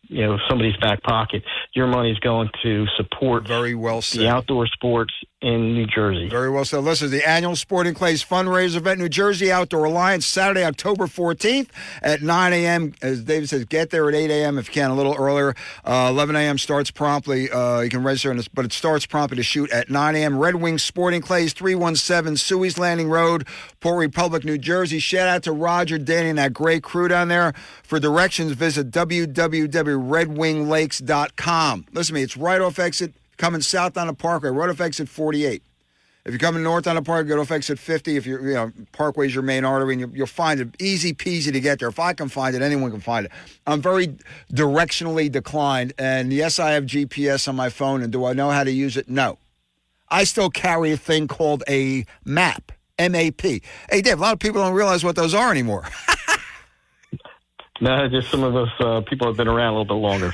S11: somebody's back pocket. Your money's going to support the outdoor sports in New Jersey.
S2: Very well said. Listen, the annual Sporting Clays fundraiser event, New Jersey Outdoor Alliance, Saturday, October 14th at 9 a.m. As David says, get there at 8 a.m. if you can, a little earlier. 11 a.m. starts promptly. You can register, but it starts promptly to shoot at 9 a.m. Red Wings Sporting Clays, 317 Suey's Landing Road, Port Republic, New Jersey. Shout out to Roger, Danny, and that great crew down there. For directions, visit www.redwinglakes.com. Listen to me, it's right off exit, coming south on the Parkway, right off exit 48. If you're coming north on the park, go to exit 50. If you're, Parkway's your main artery, and you'll find it easy peasy to get there. If I can find it, anyone can find it. I'm very directionally declined, and yes, I have GPS on my phone, and do I know how to use it? No. I still carry a thing called a map, M-A-P. Hey, Dave, a lot of people don't realize what those are anymore.
S11: No, just some of us people have been around a little bit longer.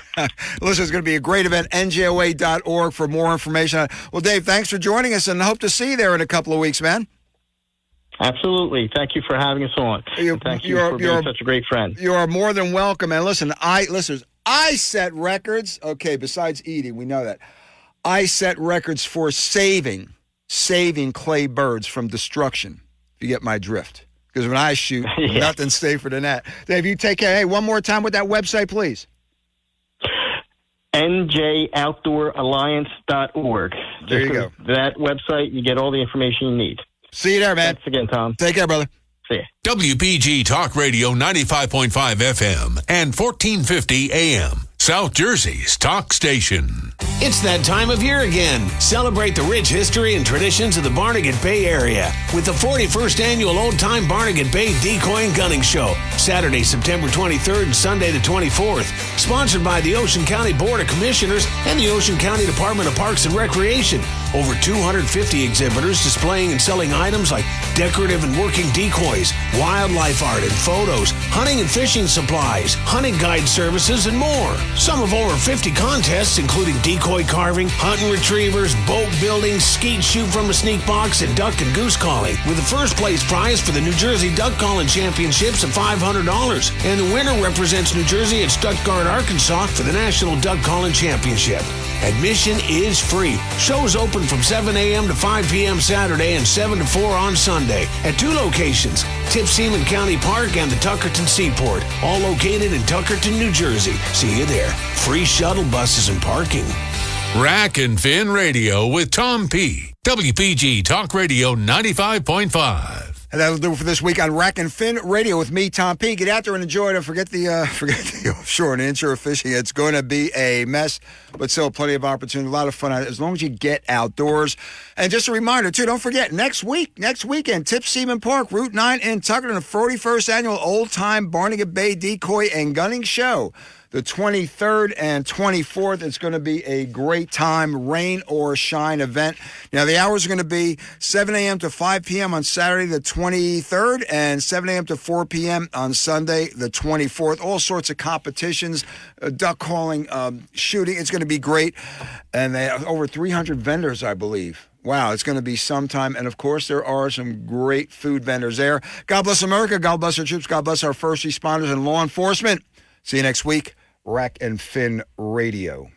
S2: Listen, it's going to be a great event, njoa.org for more information. Well, Dave, thanks for joining us, and hope to see you there in a couple of weeks, man.
S11: Absolutely. Thank you for having us on. Thank you for being such a great friend.
S2: You are more than welcome. And listen, I set records. Okay, besides eating, we know that. I set records for saving clay birds from destruction, if you get my drift. Because when I shoot, nothing's safer than that. Dave, you take care. Hey, one more time with that website, please.
S11: njoutdooralliance.org.
S2: There you go.
S11: That website, you get all the information you need.
S2: See you there, man.
S11: Thanks again, Tom.
S2: Take care, brother.
S11: See ya.
S1: WPG Talk Radio 95.5 FM and 1450 AM. South Jersey's talk station.
S12: It's that time of year again. Celebrate the rich history and traditions of the Barnegat Bay area with the 41st Annual Old Time Barnegat Bay Decoy and Gunning Show, Saturday, September 23rd and Sunday the 24th. Sponsored by the Ocean County Board of Commissioners and the Ocean County Department of Parks and Recreation. Over 250 exhibitors displaying and selling items like decorative and working decoys, wildlife art and photos, hunting and fishing supplies, hunting guide services, and more. Some of over 50 contests, including decoy carving, hunt and retrievers, boat building, skeet shoot from a sneak box, and duck and goose calling, with the first place prize for the New Jersey Duck Calling Championships of $500. And the winner represents New Jersey at Stuttgart, Arkansas for the National Duck Calling Championship. Admission is free. Shows open from 7 a.m. to 5 p.m. Saturday and 7 to 4 on Sunday at two locations, Tip-Seaman County Park and the Tuckerton Seaport, all located in Tuckerton, New Jersey. See you there. Free shuttle buses and parking.
S1: Rack and Fin Radio with Tom P. WPG Talk Radio 95.5.
S2: And that'll do it for this week on Rack and Fin Radio with me, Tom P. Get out there and enjoy it. And forget the offshore and inshore fishing. It's going to be a mess, but still plenty of opportunity. A lot of fun as long as you get outdoors. And just a reminder, too, don't forget, next weekend, Tip-Seaman Park, Route 9 in Tuckerton, the 41st Annual Old Time Barnegat Bay Decoy and Gunning Show. The 23rd and 24th, it's going to be a great time, rain or shine event. Now, the hours are going to be 7 a.m. to 5 p.m. on Saturday, the 23rd, and 7 a.m. to 4 p.m. on Sunday, the 24th. All sorts of competitions, duck calling, shooting. It's going to be great. And they have over 300 vendors, I believe. Wow, it's going to be some time. And, of course, there are some great food vendors there. God bless America. God bless our troops. God bless our first responders and law enforcement. See you next week. Rack and Fin Radio.